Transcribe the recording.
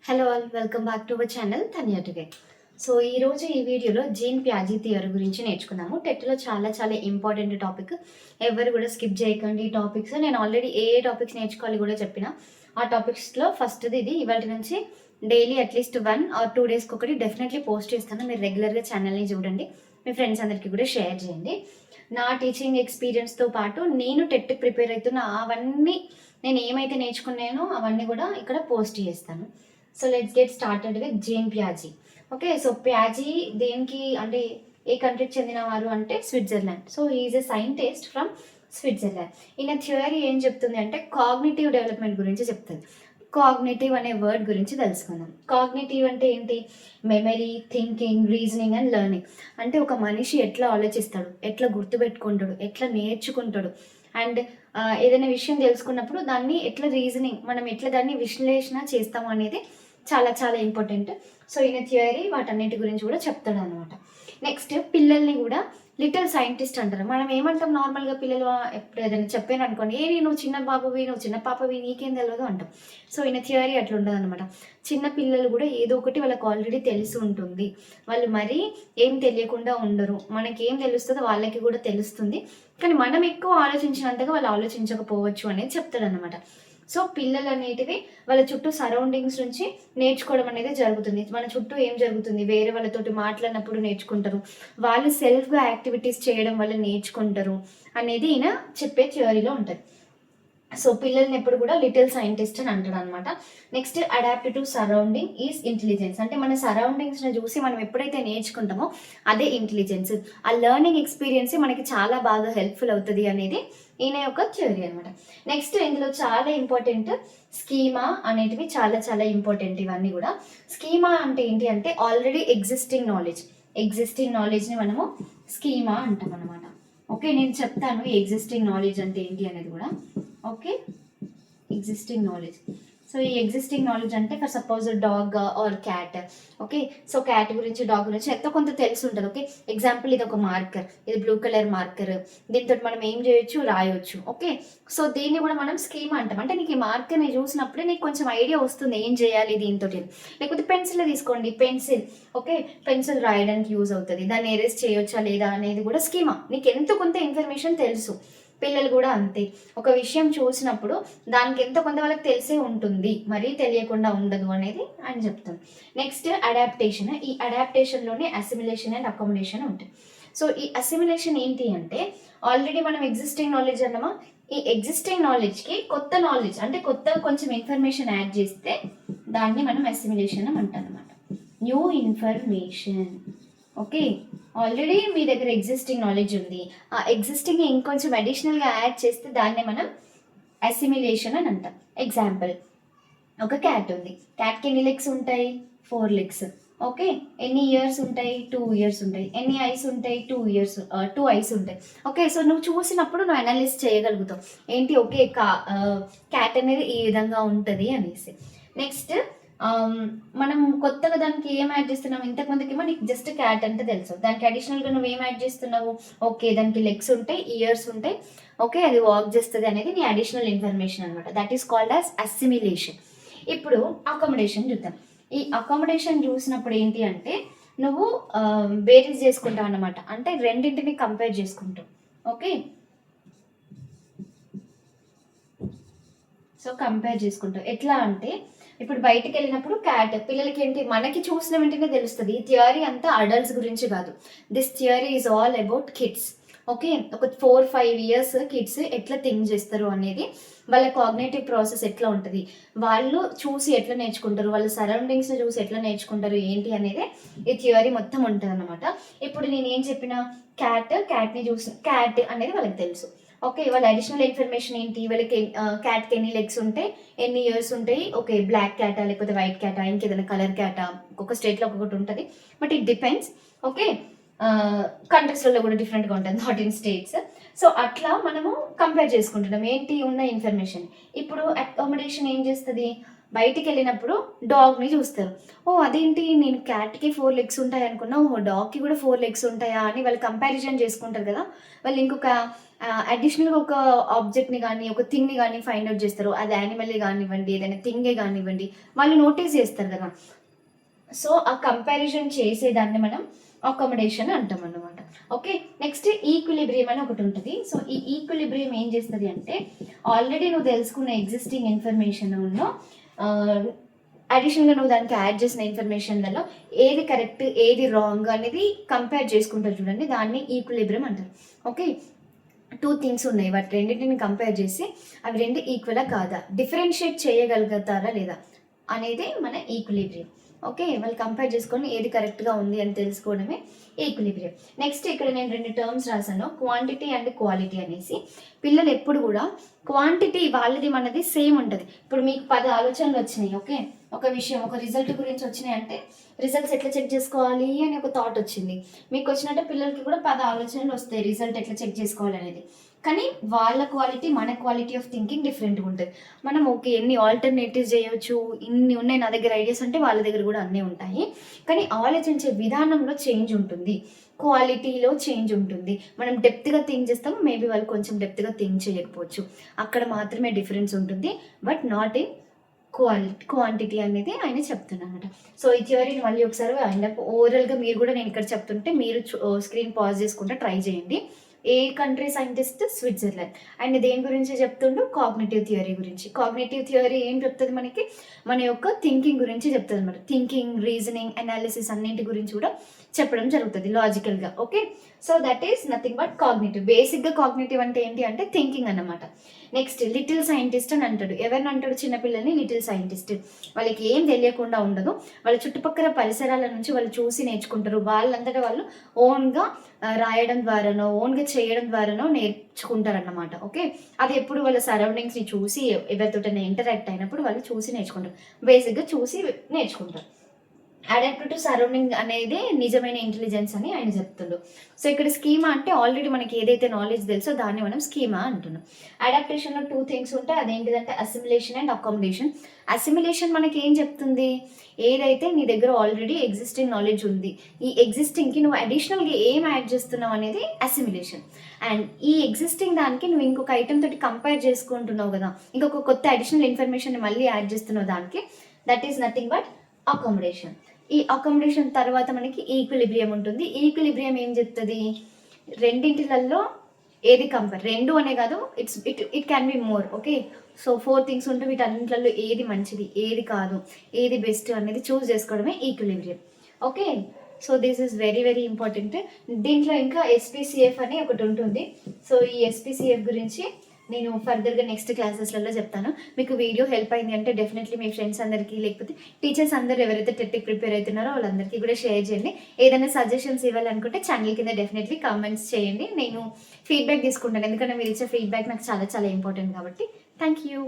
Hello all, welcome back to our channel Dhanya today. So ఈరోజు ఈ వీడియోలో gene ప్యాజీ theory గురించి నేర్చుకున్నాము. టెట్లో చాలా చాలా ఇంపార్టెంట్ టాపిక్, ఎవరు కూడా స్కిప్ చేయకండి ఈ టాపిక్స్. నేను ఆల్రెడీ ఏ టాపిక్స్ నేర్చుకోవాలి కూడా చెప్పిన. ఆ టాపిక్స్లో ఫస్ట్ది ఇది. ఇవాళ నుంచి డైలీ అట్లీస్ట్ 1 or 2 డేస్కి ఒకటి డెఫినెట్లీ పోస్ట్ చేస్తాను. మీరు రెగ్యులర్గా ఛానల్ని చూడండి, మీ ఫ్రెండ్స్ అందరికీ కూడా షేర్ చేయండి. నా టీచింగ్ ఎక్స్పీరియన్స్తో పాటు నేను టెట్ ప్రిపేర్ అవుతున్న అవన్నీ, నేను ఏమైతే నేర్చుకున్నానో అవన్నీ కూడా ఇక్కడ పోస్ట్ చేస్తాను. So let's get started with gene ప్యాజీ. Okay, so ప్యాజీ దేనికి అంటే ఏ కంట్రీకి చెందినవారు అంటే Switzerland. So is a scientist from Switzerland. ఈయన థియరీ ఏం చెప్తుంది అంటే కాగ్నిటివ్ డెవలప్మెంట్ గురించి చెప్తుంది. కాగ్నిటివ్ అనే వర్డ్ గురించి తెలుసుకుందాం. కాగ్నిటివ్ అంటే ఏంటి? Memory, thinking, reasoning and learning. అంటే ఒక మనిషి ఎట్లా ఆలోచిస్తాడు, ఎట్లా గుర్తుపెట్టుకుంటాడు, ఎట్లా నేర్చుకుంటాడు, అండ్ ఏదైనా విషయం తెలుసుకున్నప్పుడు దాన్ని ఎట్లా రీజనింగ్, మనం ఎట్లా దాన్ని విశ్లేషణ చేస్తాము అనేది చాలా చాలా ఇంపార్టెంట్. సో ఈయన థియరీ వాటన్నిటి గురించి కూడా చెప్తాడు అనమాట. నెక్స్ట్, పిల్లల్ని కూడా లిటిల్ సైంటిస్ట్ అంటారు. మనం ఏమంటాం నార్మల్గా, పిల్లలు ఎప్పుడు ఏదైనా చెప్పాను అనుకోండి, నువ్వు చిన్న బాబువి, నువ్వు చిన్న పాపవి, నీకేం తెలియదు అంటాం. సో ఈయన థియరీ అట్లా ఉండదు అనమాట. చిన్న పిల్లలు కూడా ఏదో ఒకటి వాళ్ళకి ఆల్రెడీ తెలిసి ఉంటుంది. వాళ్ళు మరీ ఏం తెలియకుండా ఉండరు. మనకి ఏం తెలుస్తుందో వాళ్ళకి కూడా తెలుస్తుంది. కానీ మనం ఎక్కువ ఆలోచించినంతగా వాళ్ళు ఆలోచించకపోవచ్చు అనేది చెప్తాడు అనమాట. సో పిల్లలు అనేటివి వాళ్ళ చుట్టూ సరౌండింగ్స్ నుంచి నేర్చుకోవడం అనేది జరుగుతుంది. మన చుట్టూ ఏం జరుగుతుంది, వేరే వాళ్ళతోటి మాట్లాడినప్పుడు నేర్చుకుంటారు, వాళ్ళు సెల్ఫ్గా యాక్టివిటీస్ చేయడం వల్ల నేర్చుకుంటారు అనేది ఈయన చెప్పే థియరీలో ఉంటుంది. సో పిల్లల్ని ఎప్పుడు కూడా లిటిల్ సైంటిస్ట్ అని అంటాడు అనమాట. Next, adapt to surrounding is intelligence. అంటే మన సరౌండింగ్స్ని చూసి మనం ఎప్పుడైతే నేర్చుకుంటామో అదే ఇంటెలిజెన్స్. ఆ లెర్నింగ్ ఎక్స్పీరియన్స్ మనకి చాలా బాగా హెల్ప్ఫుల్ అవుతుంది అనేది ఈయన యొక్క థియరీ అనమాట. నెక్స్ట్, ఇందులో చాలా ఇంపార్టెంట్ స్కీమా అనేటివి చాలా చాలా ఇంపార్టెంట్. ఇవన్నీ కూడా స్కీమా అంటే ఏంటి అంటే ఆల్రెడీ ఎగ్జిస్టింగ్ నాలెడ్జ్ని మనము స్కీమా అంటాం అనమాట. ఓకే, నేను చెప్తాను ఈ ఎగ్జిస్టింగ్ నాలెడ్జ్ అంటే ఏంటి అనేది కూడా. Okay, existing knowledge. సో ఈ ఎగ్జిస్టింగ్ నాలెడ్జ్ అంటే for suppose dog or cat. Okay, so cat గురించి, డాగ్ గురించి ఎంతో కొంత తెలిసి ఉంటుంది. ఓకే, ఎగ్జాంపుల్ ఇది ఒక మార్కర్, ఇది బ్లూ కలర్ మార్కర్, దీంతో మనం ఏం చేయొచ్చు, రాయొచ్చు. ఓకే, సో దీన్ని కూడా మనం స్కీమ్ అంటాం. అంటే నీకు ఈ మార్కర్ని చూసినప్పుడే నీకు కొంచెం ఐడియా వస్తుంది ఏం చేయాలి దీంతో. లేకపోతే పెన్సిల్ తీసుకోండి, పెన్సిల్. ఓకే, పెన్సిల్ రాయడానికి యూజ్ అవుతుంది, దాన్ని ఎరేజ్ చేయొచ్చా లేదా అనేది కూడా స్కీమా. నీకు ఎంతో కొంత ఇన్ఫర్మేషన్ తెలుసు. పిల్లలు కూడా అంతే, ఒక విషయం చూసినప్పుడు దానికి ఎంతో కొంత వాళ్ళకి తెలిసే ఉంటుంది, మరీ తెలియకుండా ఉండదు అనేది ఆయన చెప్తాను. Next, adaptation. ఈ అడాప్టేషన్లోనే అసిమిలేషన్ అండ్ అకామిడేషన్ ఉంటుంది. సో ఈ అసిమిలేషన్ ఏంటి అంటే ఆల్రెడీ మనం ఎగ్జిస్టింగ్ నాలెడ్జ్ అన్నామా, ఈ ఎగ్జిస్టింగ్ నాలెడ్జ్కి కొత్త నాలెడ్జ్ అంటే కొత్త కొంచెం ఇన్ఫర్మేషన్ యాడ్ చేస్తే దాన్ని మనం అసిమిలేషన్ అంటాం అనమాట. New information. ఓకే, ఆల్రెడీ మీ దగ్గర ఎగ్జిస్టింగ్ నాలెడ్జ్ ఉంది, ఆ ఎగ్జిస్టింగ్ ఇంకొంచెం అడిషనల్గా యాడ్ చేస్తే దాన్ని మనం అసిమిలేషన్ అని అంటాం. ఎగ్జాంపుల్, ఒక క్యాట్ ఉంది. క్యాట్కి ఎన్ని లెగ్స్ ఉంటాయి? 4 legs. ఓకే, ఎన్ని ఇయర్స్ ఉంటాయి? 2 years ఉంటాయి. ఎన్ని ఐస్ ఉంటాయి? 2 ఐస్ ఉంటాయి. ఓకే, సో నువ్వు చూసినప్పుడు నువ్వు అనలైజ్ చేయగలుగుతావు ఏంటి, ఓకే క్యాట్ అనేది ఈ విధంగా ఉంటుంది అనేసి. నెక్స్ట్, మనం కొత్తగా దానికి ఏం యాడ్ చేస్తున్నావు? ఇంతకుముందుకేమో నీకు జస్ట్ క్యాట్ అంటే తెలుసు, దానికి అడిషనల్గా నువ్వు ఏం యాడ్ చేస్తున్నావు? ఓకే, దానికి లెగ్స్ ఉంటాయి, ఇయర్స్ ఉంటాయి, ఓకే అది వాక్ చేస్తుంది అనేది నీ అడిషనల్ ఇన్ఫర్మేషన్ అనమాట. That is called as assimilation. ఇప్పుడు అకామిడేషన్ చూద్దాం. ఈ అకామిడేషన్ చూసినప్పుడు ఏంటి అంటే నువ్వు బేరీస్ చేసుకుంటావు అనమాట. అంటే రెండింటిని కంపేర్ చేసుకుంటావు. ఓకే, సో కంపేర్ చేసుకుంటావు ఎట్లా అంటే ఇప్పుడు బయటికి వెళ్ళినప్పుడు క్యాట్, పిల్లలకి ఏంటి, మనకి చూసిన వెంటనే తెలుస్తుంది. ఈ థియరీ అంతా అడల్ట్స్ గురించి కాదు. This theory is all about kids. Okay, ఒక 4-5 years కిడ్స్ ఎట్లా థింక్ చేస్తారు అనేది, వాళ్ళ కాగ్నేటివ్ ప్రాసెస్ ఎట్లా ఉంటుంది, వాళ్ళు చూసి ఎట్లా నేర్చుకుంటారు, వాళ్ళ సరౌండింగ్స్ని చూసి ఎట్లా నేర్చుకుంటారు ఏంటి అనేది ఈ థియరీ మొత్తం ఉంటుంది అనమాట. ఇప్పుడు నేను ఏం చెప్పిన, క్యాట్ని చూసి క్యాట్ అనేది వాళ్ళకి తెలుసు. ఓకే, వాళ్ళ అడిషనల్ ఇన్ఫర్మేషన్ ఏంటి, వాళ్ళకి క్యాట్కి ఎన్ని లెగ్స్ ఉంటాయి, ఎన్ని ఇయర్స్ ఉంటాయి, ఓకే బ్లాక్ క్యాటా లేకపోతే వైట్ క్యాటా, ఇంకేదైనా కలర్ క్యాటా, ఒక్కొక్క స్టేట్లో ఒక్కొక్కటి ఉంటుంది, బట్ ఇట్ డిపెండ్స్. ఓకే, కంట్రీస్లలో కూడా డిఫరెంట్గా ఉంటుంది, నాట్ ఇన్ స్టేట్స్. సో అట్లా మనము కంపేర్ చేసుకుంటున్నాం ఏంటి ఉన్న ఇన్ఫర్మేషన్. ఇప్పుడు అకామిడేషన్ ఏం చేస్తుంది, బయటికి వెళ్ళినప్పుడు డాగ్ని చూస్తారు. ఓ అదేంటి నేను క్యాట్కి 4 లెగ్స్ ఉంటాయి అనుకున్నా, ఓహో డాగ్కి కూడా 4 లెగ్స్ ఉంటాయా అని వాళ్ళు కంపారిజన్ చేసుకుంటారు కదా. వాళ్ళు ఇంకొక అడిషనల్గా ఒక ఆబ్జెక్ట్ని కానీ ఒక థింగ్ని కానీ ఫైండ్ అవుట్ చేస్తారు. అది యానిమలే కానివ్వండి, ఏదైనా థింగే కానివ్వండి, వాళ్ళు నోటీస్ చేస్తారు కదా. సో ఆ కంపారిజన్ చేసేదాన్ని మనం అకామిడేషన్ అంటాం అన్నమాట. ఓకే, నెక్స్ట్ ఈక్విలిబ్రియం అని ఒకటి ఉంటుంది. సో ఈ ఈక్విలిబ్రియం ఏం చేస్తుంది అంటే ఆల్రెడీ నువ్వు తెలుసుకున్న ఎగ్జిస్టింగ్ ఇన్ఫర్మేషన్ అడిషనల్గా నువ్వు దానికి యాడ్ చేసిన ఇన్ఫర్మేషన్లలో ఏది కరెక్ట్ ఏది రాంగ్ అనేది కంపేర్ చేసుకుంటారు చూడండి, దాన్ని ఈక్విలిబ్రియం అంటారు. ఓకే, 2 థింగ్స్ ఉన్నాయి, వాటి రెండింటిని కంపేర్ చేసి అవి రెండు ఈక్వలా కాదా, డిఫరెన్షియేట్ చేయగలుగుతారా లేదా అనేది మన ఈక్విలిబ్రియం. ఓకే, వాళ్ళు కంపేర్ చేసుకొని ఏది కరెక్ట్గా ఉంది అని తెలుసుకోవడమే ఈక్విలిబ్రియం. నెక్స్ట్ ఇక్కడ నేను 2 టర్మ్స్ రాశాను, క్వాంటిటీ అండ్ క్వాలిటీ అనేసి. పిల్లలు ఎప్పుడు కూడా క్వాంటిటీ వాళ్ళది మనది సేమ్ ఉంటుంది. ఇప్పుడు మీకు 10 ఆలోచనలు వచ్చినాయి, ఓకే, ఒక విషయం ఒక రిజల్ట్ గురించి వచ్చినాయి అంటే రిజల్ట్స్ ఎట్లా చెక్ చేసుకోవాలి అని ఒక థాట్ వచ్చింది. మీకు వచ్చినట్టే పిల్లలకి కూడా 10 ఆలోచనలు వస్తాయి రిజల్ట్ ఎట్లా చెక్ చేసుకోవాలి అనేది. కానీ వాళ్ళ క్వాలిటీ మన క్వాలిటీ ఆఫ్ థింకింగ్ డిఫరెంట్గా ఉంటుంది. మనం ఓకే ఎన్ని ఆల్టర్నేటివ్స్ చేయొచ్చు, ఇన్ని ఉన్నాయి నా దగ్గర ఐడియాస్ అంటే వాళ్ళ దగ్గర కూడా అన్నీ ఉంటాయి. కానీ ఆలోచించే విధానంలో చేంజ్ ఉంటుంది, క్వాలిటీలో చేంజ్ ఉంటుంది. మనం డెప్త్గా థింక్ చేస్తాము, మేబీ వాళ్ళు కొంచెం డెప్త్గా థింక్ చేయకపోవచ్చు, అక్కడ మాత్రమే డిఫరెన్స్ ఉంటుంది. బట్ నాట్ ఇన్ క్వాంటిటీ అనేది ఆయన చెప్తున్నమాట. సో ఈ థియరీని మళ్ళీ ఒకసారి అండ్ ఓవరాల్గా మీరు కూడా నేను ఇక్కడ చెప్తుంటే మీరు స్క్రీన్ పాజ్ చేసుకుంటే ట్రై చేయండి. ఏ కంట్రీ సైంటిస్ట్? స్విట్జర్లాండ్. అండ్ దేని గురించి చెప్తుండో కాగ్నిటివ్ థియరీ గురించి. కాగ్నిటివ్ థియరీ ఏం చెప్తుంది మనకి, మన యొక్క థింకింగ్ గురించి చెప్తుంది అనమాట. థింకింగ్, రీజనింగ్, అనాలిసిస్ అన్నింటి గురించి కూడా చెప్పడం జరుగుతుంది లాజికల్గా. Okay, so that is nothing but cognitive. బేసిక్గా కాగ్నిటివ్ అంటే ఏంటి అంటే థింకింగ్ అన్నమాట. నెక్స్ట్ లిటిల్ సైంటిస్ట్ అని అంటాడు. ఎవరిని అంటాడు? చిన్నపిల్లల్ని లిటిల్ సైంటిస్ట్. వాళ్ళకి ఏం తెలియకుండా ఉండదు, వాళ్ళ చుట్టుపక్కల పరిసరాల నుంచి వాళ్ళు చూసి నేర్చుకుంటారు. వాళ్ళంతటా వాళ్ళు ఓన్గా రాయడం ద్వారానో ఓన్గా చేయడం ద్వారానో నేర్చుకుంటారన్నమాట. ఓకే, అది ఎప్పుడు వాళ్ళ సరౌండింగ్స్ని చూసి ఎవరితోటైనా ఇంటరాక్ట్ అయినప్పుడు వాళ్ళు చూసి నేర్చుకుంటారు. బేసిక్గా చూసి నేర్చుకుంటారు. అడాప్ట్ టు సరౌండింగ్ అనేది నిజమైన ఇంటెలిజెన్స్ అని ఆయన చెప్తుండు. సో ఇక్కడ స్కీమా అంటే ఆల్రెడీ మనకి ఏదైతే నాలెడ్జ్ తెలుసో దాన్ని మనం స్కీమా అంటున్నాం. అడాప్టేషన్లో 2 థింగ్స్ ఉంటాయి, అదేంటిదంటే అసిమిలేషన్ అండ్ అకామిడేషన్. అసిమిలేషన్ మనకి ఏం చెప్తుంది, ఏదైతే నీ దగ్గర ఆల్రెడీ ఎగ్జిస్టింగ్ నాలెడ్జ్ ఉంది, ఈ ఎగ్జిస్టింగ్కి నువ్వు అడిషనల్గా ఏం యాడ్ చేస్తున్నావు అనేది అసిమిలేషన్. అండ్ ఈ ఎగ్జిస్టింగ్ దానికి నువ్వు ఇంకొక ఐటమ్ తోటి కంపేర్ చేసుకుంటున్నావు కదా, ఇంకొక కొత్త అడిషనల్ ఇన్ఫర్మేషన్ మళ్ళీ యాడ్ చేస్తున్నావు దానికి, that is nothing but accommodation. ఈ అకామిడేషన్ తర్వాత మనకి ఈక్విలిబ్రియం ఉంటుంది. ఈక్విలిబ్రియం ఏం చెప్తుంది, రెండింటిలలో ఏది కంపేర్, 2 అనే కాదు, it can be more. Okay, so 4 things ఉంటే వీటన్నింటిలో ఏది మంచిది ఏది కాదు ఏది బెస్ట్ అనేది చూస్ చేసుకోవడమే equilibrium. Okay, so this is very very important. దీంట్లో ఇంకా SPCF అని ఒకటి ఉంటుంది. సో ఈ SPCF గురించి నేను ఫర్దర్గా నెక్స్ట్ క్లాసెస్లలో చెప్తాను. మీకు వీడియో హెల్ప్ అయింది అంటే డెఫినెట్లీ మీ ఫ్రెండ్స్ అందరికీ, లేకపోతే టీచర్స్ అందరూ ఎవరైతే టెట్కి ప్రిపేర్ అవుతున్నారో వాళ్ళందరికీ కూడా షేర్ చేయండి. ఏదైనా సజెషన్స్ ఇవ్వాలనుకుంటే ఛానల్ కింద డెఫినెట్లీ కామెంట్స్ చేయండి. నేను ఫీడ్బ్యాక్ తీసుకుంటాను, ఎందుకంటే మీరు ఇచ్చే ఫీడ్బ్యాక్ నాకు చాలా చాలా ఇంపార్టెంట్ కాబట్టి. Thank you.